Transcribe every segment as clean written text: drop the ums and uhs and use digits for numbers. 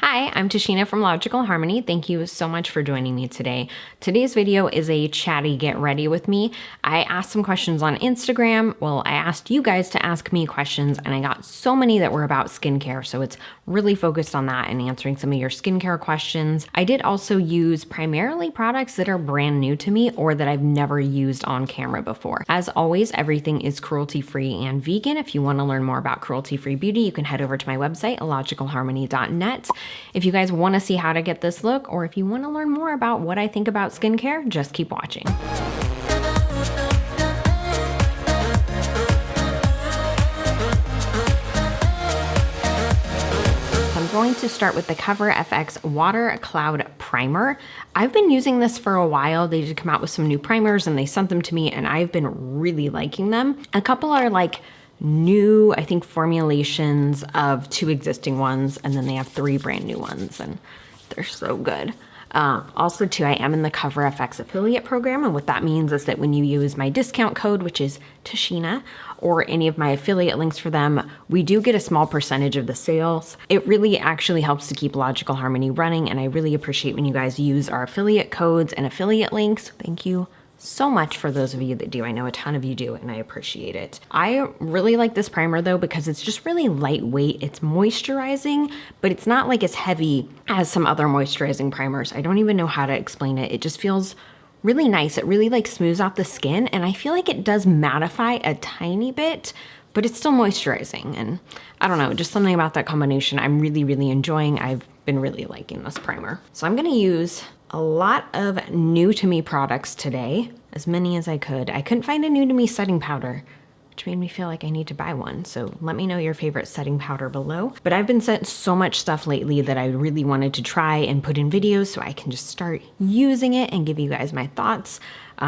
Hi, I'm Tashina from Logical Harmony. Thank you so much for joining me today. Today's video is a chatty get ready with me. I asked some questions on Instagram. Well, I asked you guys to ask me questions and I got so many that were about skincare. So it's really focused on that and answering some of your skincare questions. I did also use primarily products that are brand new to me or that I've never used on camera before. As always, everything is cruelty-free and vegan. If you want to learn more about cruelty-free beauty, you can head over to my website, logicalharmony.net. If you guys want to see how to get this look, or if you want to learn more about what I think about skincare, just keep watching. I'm going to start with the Cover FX Water Cloud Primer. I've been using this for a while. They did come out with some new primers and they sent them to me and I've been really liking them. A couple are like new, I think, formulations of 2 existing ones, and then they have 3 brand new ones, and they're so good. Also too, I am in the Cover FX affiliate program, and what that means is that when you use my discount code, which is Tashina, or any of my affiliate links for them, we do get a small percentage of the sales. It really actually helps to keep Logical Harmony running, and I really appreciate when you guys use our affiliate codes and affiliate links. Thank you so much for those of you that do. I know a ton of you do, and I appreciate it. I really like this primer though because it's just really lightweight. It's moisturizing, but it's not like as heavy as some other moisturizing primers. I don't even know how to explain it. It just feels really nice. It really like smooths out the skin, and I feel like it does mattify a tiny bit, but it's still moisturizing. And I don't know, just something about that combination I'm really enjoying. I've been really liking this primer. So I'm gonna use a lot of new to me products today, as many as I could. I couldn't find a new to me setting powder, which made me feel like I need to buy one. So let me know your favorite setting powder below. But I've been sent so much stuff lately that I really wanted to try and put in videos so I can just start using it and give you guys my thoughts.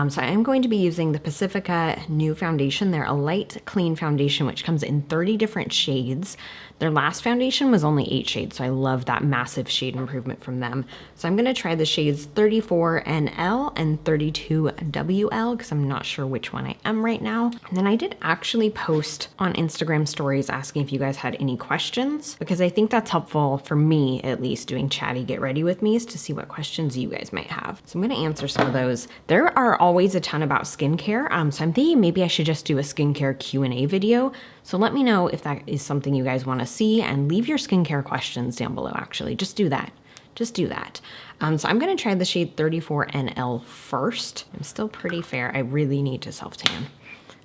So I am going to be using the Pacifica New Foundation. They're a light, clean foundation, which comes in 30 different shades. Their last foundation was only 8 shades, so I love that massive shade improvement from them. So I'm gonna try the shades 34NL and 32WL, because I'm not sure which one I am right now. And then I did actually post on Instagram stories asking if you guys had any questions, because I think that's helpful for me, at least, doing chatty get ready with me, is to see what questions you guys might have. So I'm gonna answer some of those. There are always a ton about skincare, so I'm thinking maybe I should just do a skincare Q&A video. So let me know if that is something you guys want to see, and leave your skincare questions down below. Actually, just do that. Just do that. So I'm going to try the shade 34NL first. I'm still pretty fair. I really need to self-tan.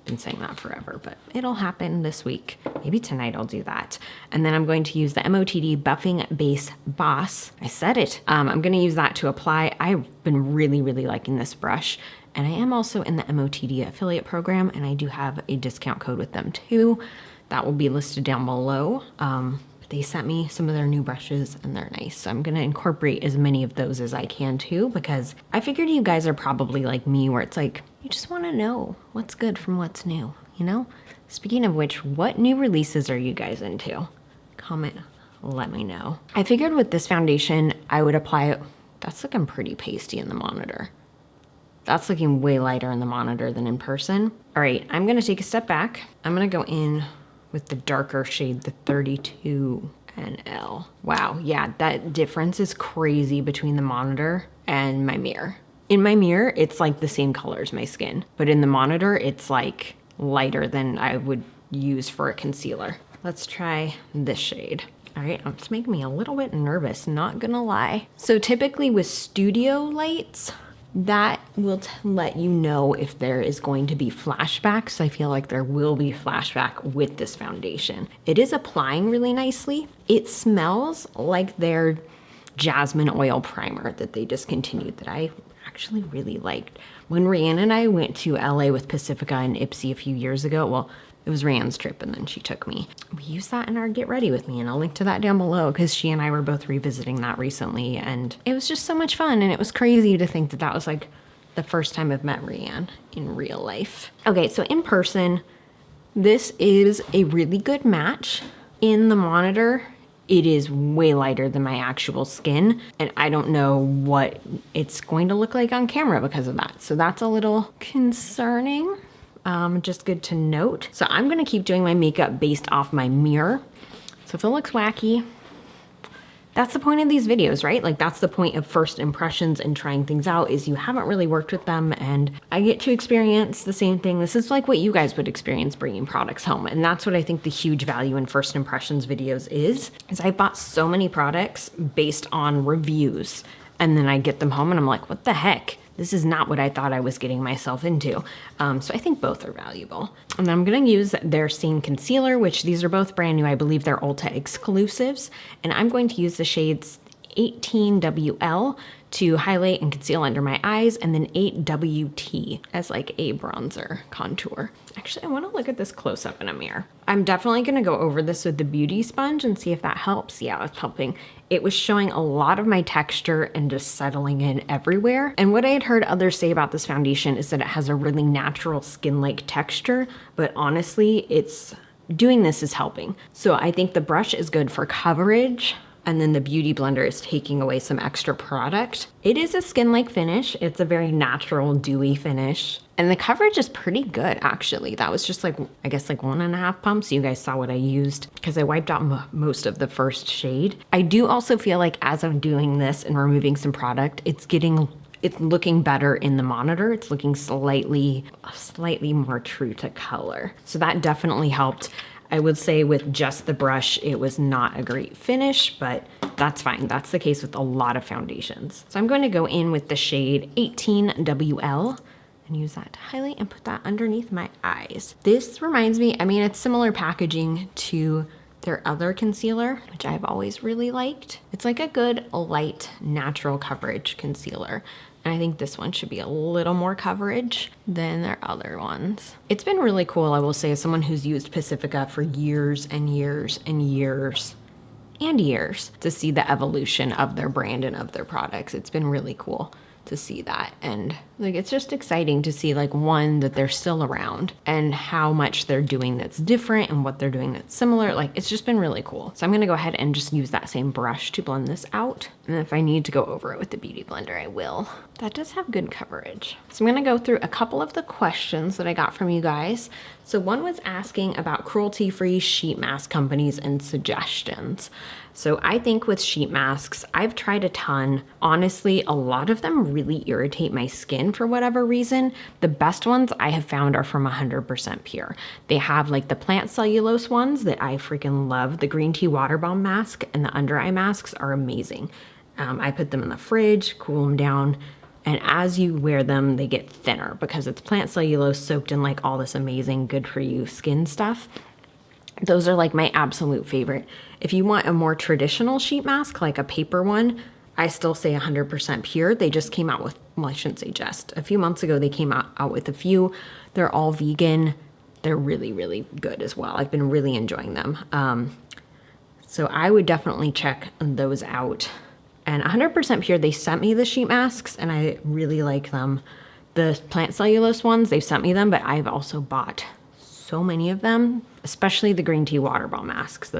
Been saying that forever, but it'll happen this week. Maybe tonight I'll do that. And then I'm going to use the MOTD Buffing Base Boss. I said it. I'm going to use that to apply. I've been really liking this brush. And I am also in the MOTD affiliate program, and I do have a discount code with them too. That will be listed down below. But they sent me some of their new brushes and they're nice. So I'm gonna incorporate as many of those as I can too, because I figured you guys are probably like me, where it's like, you just wanna know what's good from what's new, you know? Speaking of which, what new releases are you guys into? Comment, let me know. I figured with this foundation, I would apply it. That's looking pretty pasty in the monitor. That's looking way lighter in the monitor than in person. All right, I'm gonna take a step back. I'm gonna go in with the darker shade, the 32NL. Wow, yeah, that difference is crazy between the monitor and my mirror. In my mirror, it's like the same color as my skin, but in the monitor, it's like lighter than I would use for a concealer. Let's try this shade. All right, it's making me a little bit nervous, not gonna lie. So typically with studio lights, that will let you know if there is going to be flashback. So I feel like there will be flashback with this foundation. It is applying really nicely. It smells like their jasmine oil primer that they discontinued that I actually really liked. When Rihanna and I went to LA with Pacifica and Ipsy a few years ago, well, it was Rihanna's trip and then she took me. We used that in our Get Ready With Me, and I'll link to that down below because she and I were both revisiting that recently and it was just so much fun, and it was crazy to think that that was like the first time I've met Rihanna in real life. Okay, so in person, this is a really good match. In the monitor, it is way lighter than my actual skin, and I don't know what it's going to look like on camera because of that. So that's a little concerning. Just good to note. So I'm gonna keep doing my makeup based off my mirror. So if it looks wacky, that's the point of these videos, right? Like that's the point of first impressions and trying things out, is you haven't really worked with them and I get to experience the same thing. This is like what you guys would experience bringing products home. And that's what I think the huge value in first impressions videos is I bought so many products based on reviews and then I get them home and I'm like, what the heck? This is not what I thought I was getting myself into. So I think both are valuable. And then I'm gonna use their Stain Concealer, which these are both brand new. I believe they're Ulta exclusives. And I'm going to use the shades 18WL to highlight and conceal under my eyes, and then 8WT as like a bronzer contour. Actually, I wanna look at this close up in a mirror. I'm definitely gonna go over this with the beauty sponge and see if that helps. Yeah, it's helping. It was showing a lot of my texture and just settling in everywhere. And what I had heard others say about this foundation is that it has a really natural skin-like texture, but honestly, doing this is helping. So I think the brush is good for coverage, and then the Beauty Blender is taking away some extra product. It is a skin-like finish. It's a very natural, dewy finish. And the coverage is pretty good, actually. That was just like, I guess like 1.5 pumps. You guys saw what I used because I wiped out most of the first shade. I do also feel like as I'm doing this and removing some product, it's looking better in the monitor. It's looking slightly more true to color. So that definitely helped. I would say with just the brush, it was not a great finish, but that's fine. That's the case with a lot of foundations. So I'm going to go in with the shade 18WL and use that to highlight and put that underneath my eyes. This reminds me, I mean, it's similar packaging to their other concealer, which I've always really liked. It's like a good light natural coverage concealer. And I think this one should be a little more coverage than their other ones. It's been really cool, I will say, as someone who's used Pacifica for years and years and years and years, to see the evolution of their brand and of their products. It's been really cool to see that. And like, it's just exciting to see like, one, that they're still around and how much they're doing that's different and what they're doing that's similar. Like, it's just been really cool. So I'm gonna go ahead and just use that same brush to blend this out. And if I need to go over it with the Beauty Blender, I will. That does have good coverage. So I'm gonna go through a couple of the questions that I got from you guys. So one was asking about cruelty-free sheet mask companies and suggestions. So I think with sheet masks, I've tried a ton. Honestly, a lot of them really irritate my skin for whatever reason. The best ones I have found are from 100% Pure. They have like the plant cellulose ones that I freaking love. The green tea water bomb mask and the under eye masks are amazing. I put them in the fridge, cool them down, and as you wear them, they get thinner because it's plant cellulose soaked in like all this amazing good for you skin stuff. Those are like my absolute favorite. If you want a more traditional sheet mask, like a paper one, I still say 100% Pure. They just came out with, well, I shouldn't say just. A few months ago, they came out with a few. They're all vegan. They're really, really good as well. I've been really enjoying them. So I would definitely check those out. And 100% Pure, they sent me the sheet masks and I really like them. The plant cellulose ones, they've sent me them, but I've also bought so many of them, especially the green tea water bomb masks.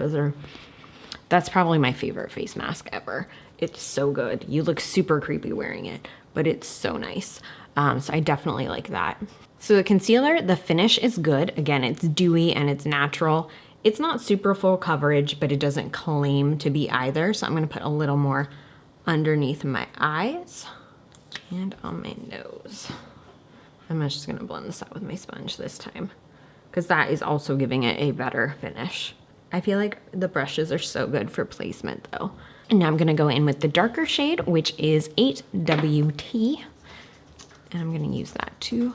That's probably my favorite face mask ever. It's so good. You look super creepy wearing it, but it's so nice. So I definitely like that. So the concealer, the finish is good. Again, it's dewy and it's natural. It's not super full coverage, but it doesn't claim to be either. So I'm gonna put a little more underneath my eyes and on my nose. I'm just gonna blend this out with my sponge this time, because that is also giving it a better finish. I feel like the brushes are so good for placement though. And now I'm gonna go in with the darker shade, which is 8WT. And I'm gonna use that to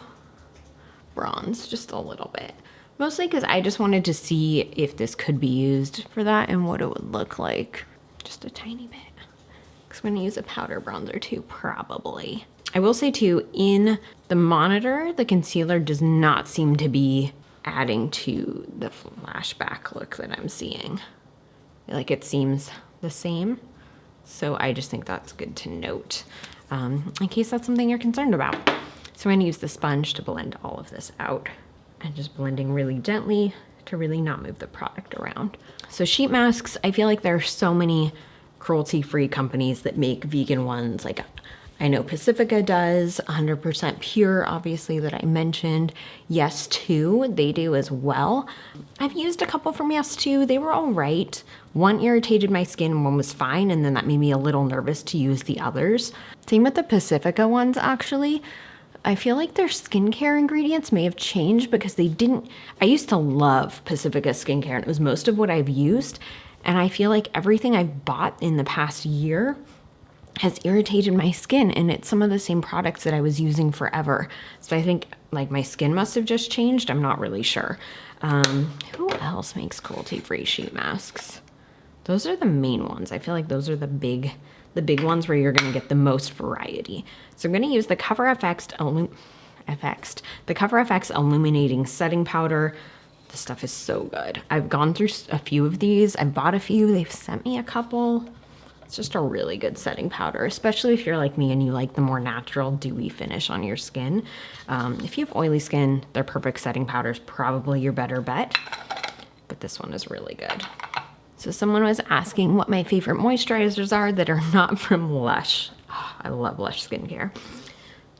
bronze just a little bit. Mostly because I just wanted to see if this could be used for that and what it would look like. Just a tiny bit. Because I'm gonna use a powder bronzer too, probably. I will say too, in the monitor, the concealer does not seem to be adding to the flashback look that I'm seeing. Like it seems the same. So I just think that's good to note in case that's something you're concerned about. So I'm gonna use the sponge to blend all of this out and just blending really gently to really not move the product around. So sheet masks, I feel like there are so many cruelty-free companies that make vegan ones. Like I know Pacifica does, 100% pure, obviously, that I mentioned. Yes too, they do as well. I've used a couple from Yes too, they were all right. One irritated my skin, one was fine, and then that made me a little nervous to use the others. Same with the Pacifica ones, actually. I feel like their skincare ingredients may have changed because they didn't. I used to love Pacifica skincare, and it was most of what I've used. And I feel like everything I've bought in the past year has irritated my skin, and it's some of the same products that I was using forever. So I think like my skin must have just changed. I'm not really sure. Who else makes cruelty-free sheet masks? Those are the main ones. I feel like those are the big ones where you're gonna get the most variety. So I'm gonna use the Cover FX Illuminating Setting Powder. This stuff is so good. I've gone through a few of these. I've bought a few, they've sent me a couple. It's just a really good setting powder, especially if you're like me and you like the more natural, dewy finish on your skin. If you have oily skin, their perfect setting powder is probably your better bet, but this one is really good. So someone was asking what my favorite moisturizers are that are not from Lush. Oh, I love Lush skincare.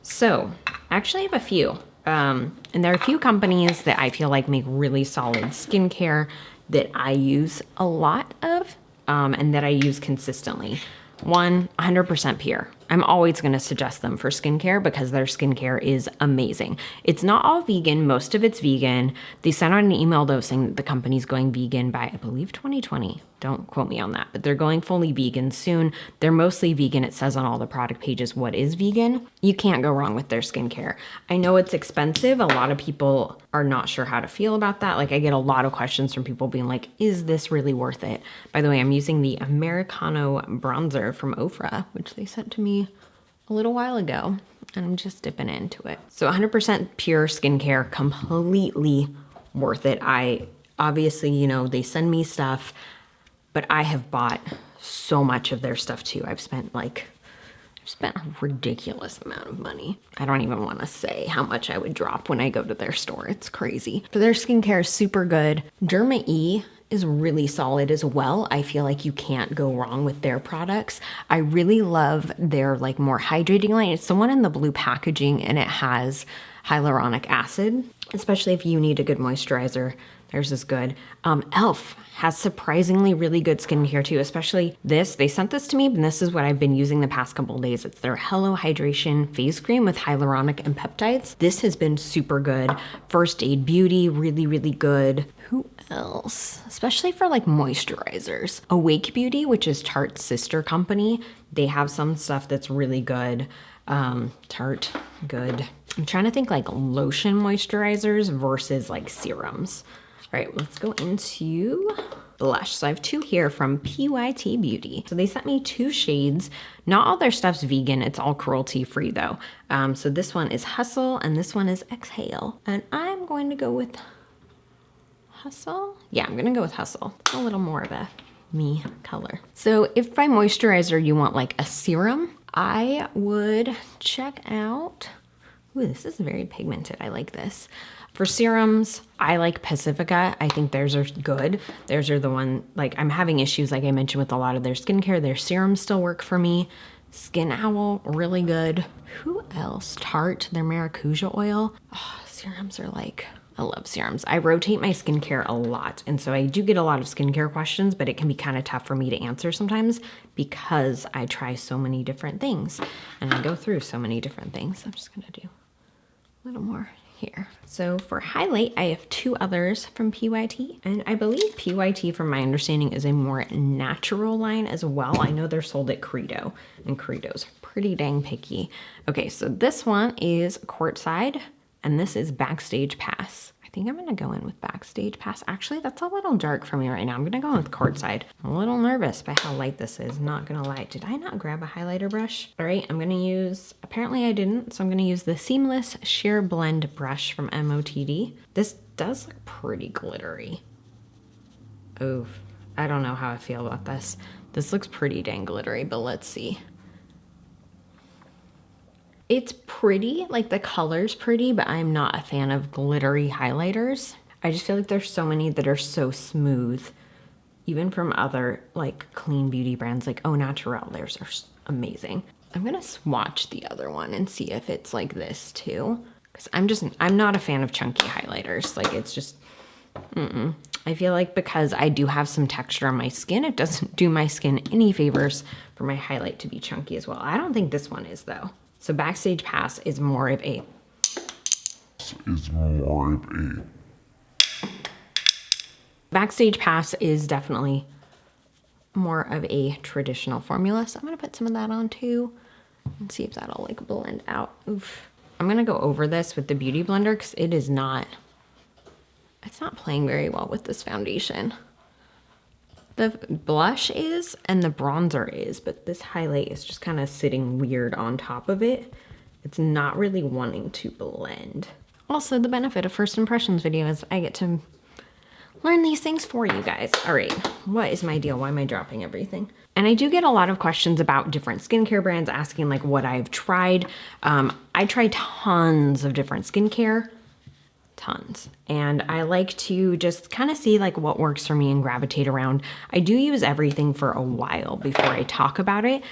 So actually I have a few. And there are a few companies that I feel like make really solid skincare that I use a lot of. And that I use consistently. One, 100% pure. I'm always going to suggest them for skincare because their skincare is amazing. It's not all vegan. Most of it's vegan. They sent out an email though saying that the company's going vegan by, I believe, 2020. Don't quote me on that, but they're going fully vegan soon. They're mostly vegan. It says on all the product pages what is vegan. You can't go wrong with their skincare. I know it's expensive. A lot of people are not sure how to feel about that. Like I get a lot of questions from people being like, is this really worth it? By the way, I'm using the Americano bronzer from Ofra, which they sent to me a little while ago, and I'm just dipping into it. So 100% pure skincare, completely worth it. I obviously, you know, they send me stuff, but I have bought so much of their stuff too. I've spent a ridiculous amount of money. I don't even want to say how much I would drop when I go to their store. It's crazy. But their skincare is super good. Derma E is really solid as well. I feel like you can't go wrong with their products. I really love their like more hydrating line. It's the one in the blue packaging and it has hyaluronic acid, especially if you need a good moisturizer. Theirs is good. e.l.f. has surprisingly really good skincare too, especially this. They sent this to me, and this is what I've been using the past couple days. It's their Hello Hydration Face Cream with hyaluronic and peptides. This has been super good. First Aid Beauty, really, really good. Who else? Especially for like moisturizers. Awake Beauty, which is Tarte's sister company. They have some stuff that's really good. Tarte, good. I'm trying to think like lotion moisturizers versus like serums. All right, let's go into blush. So I have two here from PYT Beauty. So they sent me 2 shades. Not all their stuff's vegan. It's all cruelty-free though. So this one is Hustle and this one is Exhale. And I'm going to go with Hustle. Yeah, I'm gonna go with Hustle. It's a little more of a me color. So if by moisturizer you want like a serum, I would check out, ooh, this is very pigmented. I like this. For serums, I like Pacifica. I think theirs are good. Theirs are the one, like I'm having issues, like I mentioned with a lot of their skincare. Their serums still work for me. Skin Owl, really good. Who else? Tarte, their Maracuja oil. Oh, serums are like, I love serums. I rotate my skincare a lot. And so I do get a lot of skincare questions, but it can be kind of tough for me to answer sometimes because I try so many different things and I go through so many different things. I'm just gonna do a little more here. So for highlight, I have 2 others from PYT, and I believe PYT, from my understanding, is a more natural line as well. I know they're sold at Credo, and Credo's pretty dang picky. Okay, so this one is Courtside, and this is Backstage Pass. I think I'm gonna go in with Backstage Pass. Actually, that's a little dark for me right now. I'm gonna go in with Courtside. I'm a little nervous by how light this is, not gonna lie. Did I not grab a highlighter brush? All right, I'm gonna use, apparently I didn't, so I'm gonna use the Seamless Sheer Blend brush from MOTD. This does look pretty glittery. Oof, I don't know how I feel about this. This looks pretty dang glittery, but let's see. It's pretty, like the color's pretty, but I'm not a fan of glittery highlighters. I just feel like there's so many that are so smooth, even from other like clean beauty brands like Au Naturel. Theirs are amazing. I'm gonna swatch the other one and see if it's like this too. Because I'm not a fan of chunky highlighters. Like it's just, I feel like because I do have some texture on my skin, it doesn't do my skin any favors for my highlight to be chunky as well. I don't think this one is though. So Backstage Pass is more of a, Backstage Pass is definitely more of a traditional formula. So I'm gonna put some of that on too and see if that'll like blend out. Oof. I'm gonna go over this with the Beauty Blender because it's not playing very well with this foundation. The blush is and the bronzer is, but this highlight is just kind of sitting weird on top of it. It's not really wanting to blend. Also, the benefit of first impressions video is I get to learn these things for you guys. All right, what is my deal? Why am I dropping everything? And I do get a lot of questions about different skincare brands asking like what I've tried. I try tons of different skincare, tons. And I like to just kind of see like what works for me and gravitate around. I do use everything for a while before I talk about it,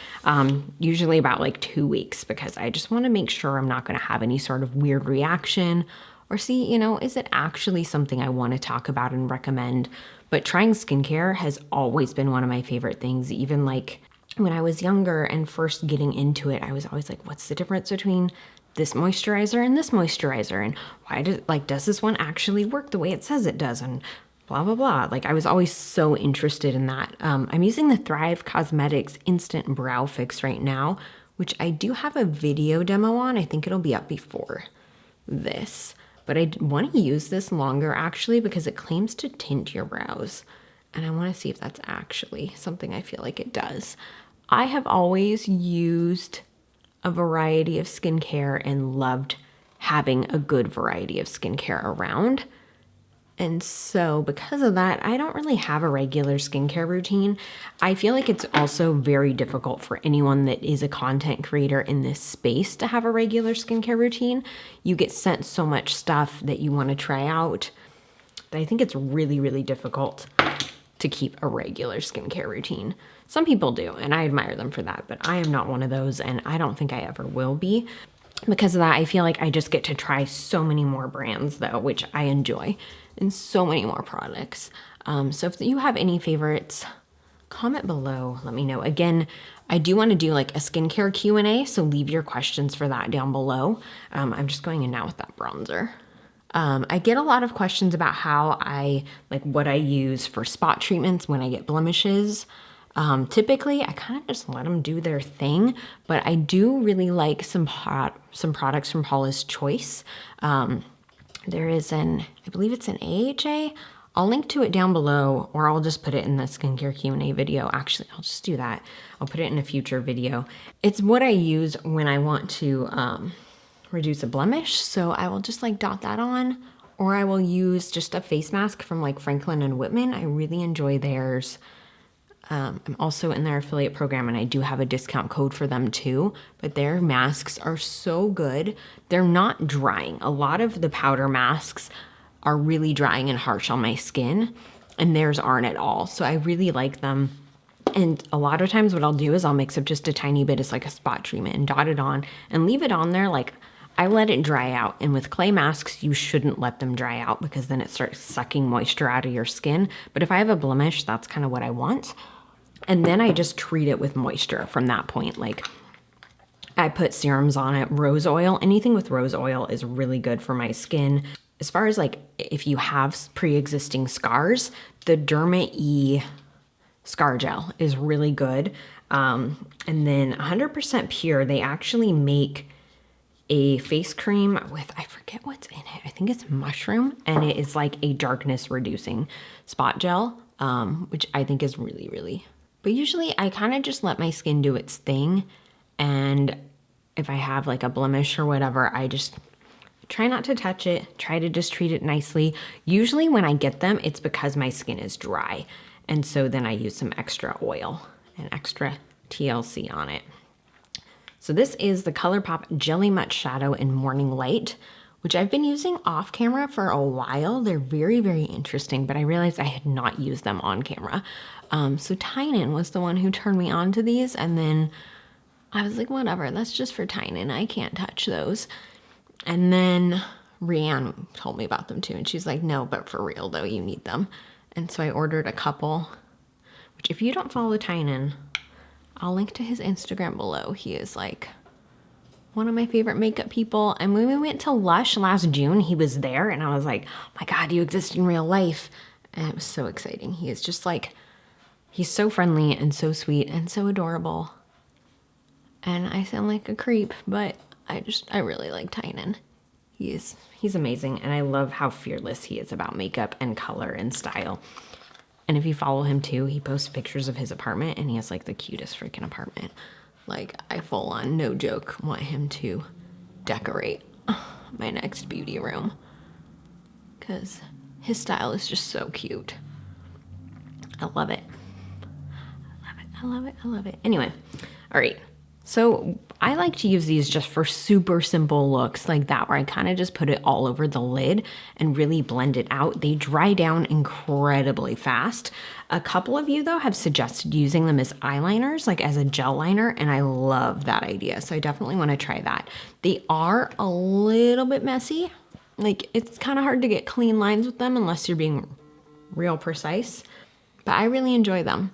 usually about like 2 weeks, because I just want to make sure I'm not going to have any sort of weird reaction or see, you know, is it actually something I want to talk about and recommend? But trying skincare has always been one of my favorite things. Even like when I was younger and first getting into it, I was always like, what's the difference between this moisturizer and this moisturizer? And why does this one actually work the way it says it does? And blah, blah, blah. Like I was always so interested in that. I'm using the Thrive Cosmetics Instant Brow Fix right now, which I do have a video demo on. I think it'll be up before this. But I want to use this longer actually because it claims to tint your brows. And I want to see if that's actually something I feel like it does. I have always used a variety of skincare and loved having a good variety of skincare around. And so because of that, I don't really have a regular skincare routine. I feel like it's also very difficult for anyone that is a content creator in this space to have a regular skincare routine. You get sent so much stuff that you want to try out that I think it's really, really difficult to keep a regular skincare routine. Some people do, and I admire them for that, but I am not one of those, and I don't think I ever will be. Because of that, I feel like I just get to try so many more brands though, which I enjoy, and so many more products. So if you have any favorites, comment below, let me know. Again, I do want to do like a skincare Q&A, so leave your questions for that down below. I'm just going in now with that bronzer. I get a lot of questions about what I use for spot treatments when I get blemishes. Typically I kind of just let them do their thing, but I do really like some products from Paula's Choice. There is I believe it's an AHA. I'll link to it down below, or I'll just put it in the skincare Q&A video. Actually, I'll just do that. I'll put it in a future video. It's what I use when I want to reduce a blemish. So I will just like dot that on, or I will use just a face mask from like Franklin and Whitman. I really enjoy theirs. I'm also in their affiliate program and I do have a discount code for them too, but their masks are so good. They're not drying. A lot of the powder masks are really drying and harsh on my skin, and theirs aren't at all. So I really like them. And a lot of times what I'll do is I'll mix up just a tiny bit as like a spot treatment and dot it on and leave it on there. Like I let it dry out, and with clay masks, you shouldn't let them dry out because then it starts sucking moisture out of your skin. But if I have a blemish, that's kind of what I want. And then I just treat it with moisture from that point. Like I put serums on it, rose oil. Anything with rose oil is really good for my skin. As far as like if you have pre-existing scars, the Derma E Scar Gel is really good. And then 100% Pure, they actually make a face cream with, I forget what's in it. I think it's mushroom, and it is like a darkness reducing spot gel, which I think is really, really. But usually I kind of just let my skin do its thing. And if I have like a blemish or whatever, I just try not to touch it, try to just treat it nicely. Usually when I get them, it's because my skin is dry. And so then I use some extra oil and extra TLC on it. So this is the ColourPop Jelly Matte Shadow in Morning Light, which I've been using off camera for a while. They're very, very interesting, but I realized I had not used them on camera. So Tynan was the one who turned me on to these, and then I was like, whatever, that's just for Tynan. I can't touch those. And then Rianne told me about them too. And she's like, no, but for real though, you need them. And so I ordered a couple, which if you don't follow Tynan, I'll link to his Instagram below. He is like one of my favorite makeup people. And when we went to Lush last June, he was there. And I was like, oh my God, you exist in real life. And it was so exciting. He is just like, he's so friendly and so sweet and so adorable. And I sound like a creep, but I really like Tynan. He's amazing. And I love how fearless he is about makeup and color and style. And if you follow him too, he posts pictures of his apartment and he has like the cutest freaking apartment. Like I full on, no joke, want him to decorate my next beauty room. Cause his style is just so cute. I love it. I love it. I love it. Anyway, all right. So I like to use these just for super simple looks like that, where I kind of just put it all over the lid and really blend it out. They dry down incredibly fast. A couple of you though have suggested using them as eyeliners, like as a gel liner, and I love that idea. So I definitely want to try that. They are a little bit messy. Like it's kind of hard to get clean lines with them unless you're being real precise, but I really enjoy them.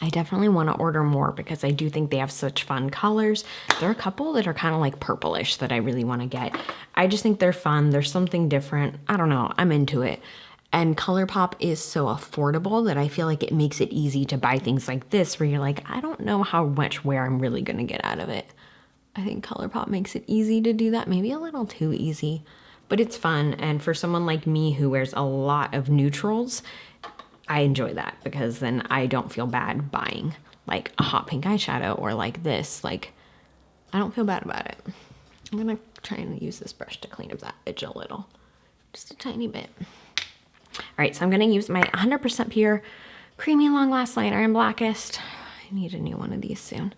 I definitely want to order more because I do think they have such fun colors. There are a couple that are kind of like purplish that I really want to get. I just think they're fun. There's something different. I don't know. I'm into it. And ColourPop is so affordable that I feel like it makes it easy to buy things like this where you're like, I don't know how much wear I'm really going to get out of it. I think ColourPop makes it easy to do that. Maybe a little too easy, but it's fun. And for someone like me who wears a lot of neutrals, I enjoy that because then I don't feel bad buying like a hot pink eyeshadow or like this. Like, I don't feel bad about it. I'm gonna try and use this brush to clean up that edge a little, just a tiny bit. All right, so I'm gonna use my 100% Pure Creamy Long Last Liner in Blackest. I need a new one of these soon.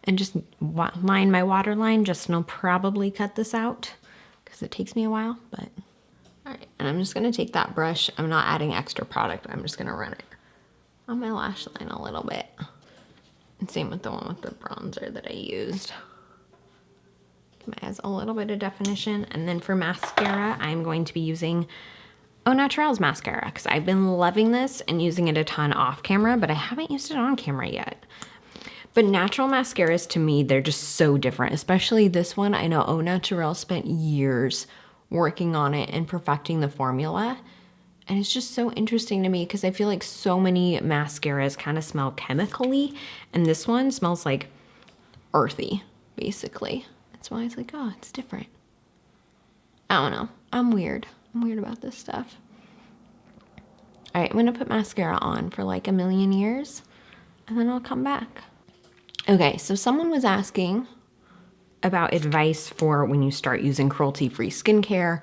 And just line my waterline, just and I'll probably cut this out because it takes me a while, but. All right, and I'm just gonna take that brush. I'm not adding extra product. I'm just gonna run it on my lash line a little bit. And same with the one with the bronzer that I used. It adds a little bit of definition. And then for mascara, I'm going to be using Au Natural's mascara because I've been loving this and using it a ton off camera, but I haven't used it on camera yet. But natural mascaras, to me, they're just so different, especially this one. I know Au Naturel spent years working on it and perfecting the formula. And it's just so interesting to me because I feel like so many mascaras kind of smell chemically, and this one smells like earthy, basically. That's why I was like, oh, it's different. I don't know. I'm weird. I'm weird about this stuff. All right, I'm gonna put mascara on for like a million years, and then I'll come back. Okay, so someone was asking about advice for when you start using cruelty-free skincare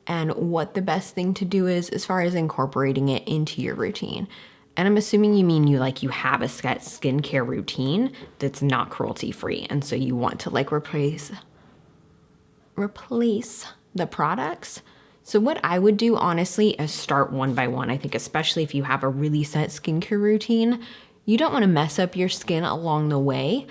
and what the best thing to do is as far as incorporating it into your routine. And I'm assuming you mean you have a set skincare routine that's not cruelty-free, and so you want to like replace the products. So what I would do honestly is start one by one. I think especially if you have a really set skincare routine, you don't want to mess up your skin along the way.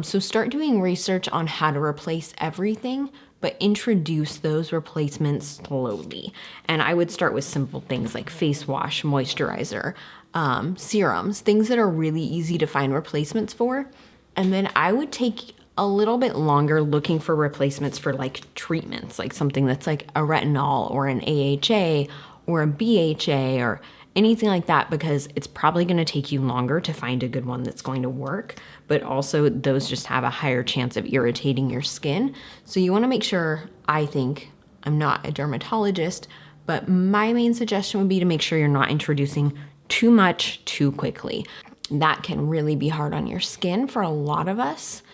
So start doing research on how to replace everything, but introduce those replacements slowly. And I would start with simple things like face wash, moisturizer, serums, things that are really easy to find replacements for. And then I would take a little bit longer looking for replacements for like treatments, like something that's like a retinol or an AHA or a BHA or anything like that, because it's probably going to take you longer to find a good one that's going to work, but also those just have a higher chance of irritating your skin. So you want to make sure, I think, I'm not a dermatologist, but my main suggestion would be to make sure you're not introducing too much too quickly. That can really be hard on your skin for a lot of us.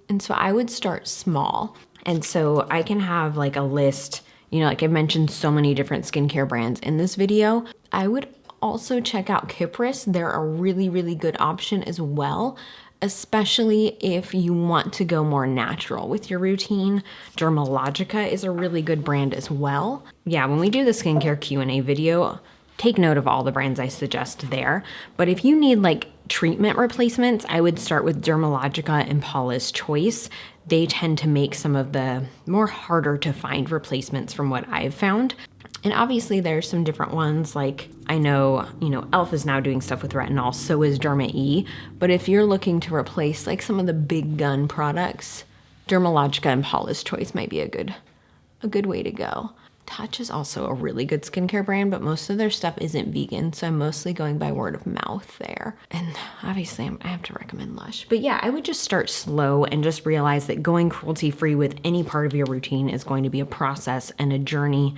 And so I would start small. And so I can have like a list, like I've mentioned so many different skincare brands in this video. I would also check out Kypris. They're a really, really good option as well, especially if you want to go more natural with your routine. Dermalogica is a really good brand as well. Yeah, when we do the skincare Q&A video, take note of all the brands I suggest there. But if you need like treatment replacements, I would start with Dermalogica and Paula's Choice. They tend to make some of the more harder to find replacements from what I've found. And obviously there's some different ones, like I know, e.l.f. is now doing stuff with retinol, so is Derma E. But if you're looking to replace like some of the big gun products, Dermalogica and Paula's Choice might be a good way to go. Touch is also a really good skincare brand, but most of their stuff isn't vegan, so I'm mostly going by word of mouth there. And obviously I have to recommend Lush. But yeah, I would just start slow and just realize that going cruelty-free with any part of your routine is going to be a process and a journey,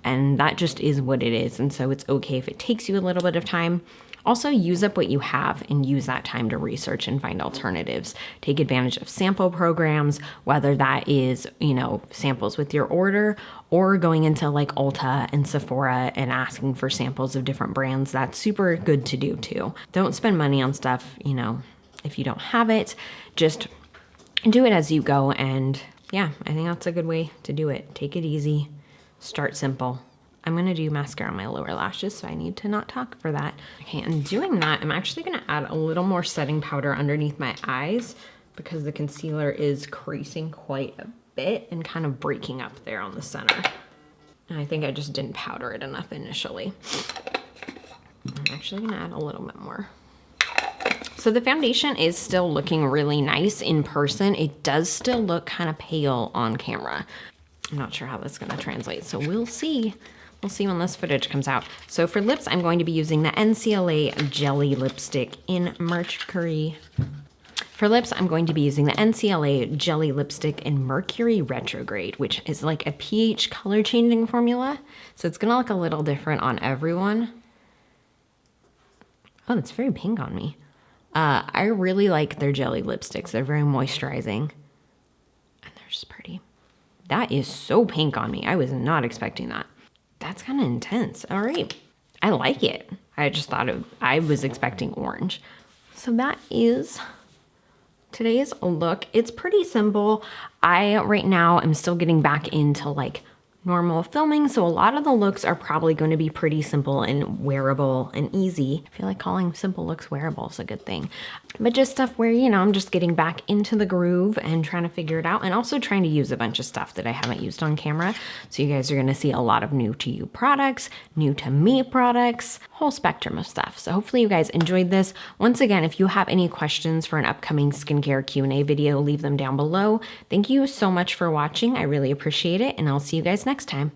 and that just is what it is. And so it's okay if it takes you a little bit of time. Also, use up what you have and use that time to research and find alternatives. Take advantage of sample programs, whether that is, samples with your order or going into like Ulta and Sephora and asking for samples of different brands. That's super good to do too. Don't spend money on stuff, if you don't have it. Just do it as you go. And yeah, I think that's a good way to do it. Take it easy. Start simple. I'm going to do mascara on my lower lashes, so I need to not talk for that. Okay, and doing that, I'm actually going to add a little more setting powder underneath my eyes because the concealer is creasing quite a bit and kind of breaking up there on the center. And I think I just didn't powder it enough initially. I'm actually going to add a little bit more. So the foundation is still looking really nice in person. It does still look kind of pale on camera. I'm not sure how that's going to translate, so we'll see. We'll see when this footage comes out. So for lips, I'm going to be using the NCLA Jelly Lipstick in Mercury. For lips, I'm going to be using the NCLA Jelly Lipstick in Mercury Retrograde, which is like a pH color changing formula. So it's gonna look a little different on everyone. Oh, it's very pink on me. I really like their jelly lipsticks. They're very moisturizing. And they're just pretty. That is so pink on me. I was not expecting that. That's kind of intense. All right. I like it. I just thought I was expecting orange. So that is today's look. It's pretty simple. Right now am still getting back into like normal filming. So a lot of the looks are probably going to be pretty simple and wearable and easy. I feel like calling simple looks wearable is a good thing. But just stuff where, I'm just getting back into the groove and trying to figure it out, and also trying to use a bunch of stuff that I haven't used on camera. So you guys are going to see a lot of new to you products, new to me products, whole spectrum of stuff. So hopefully you guys enjoyed this. Once again, if you have any questions for an upcoming skincare Q&A video, leave them down below. Thank you so much for watching. I really appreciate it, and I'll see you guys next time.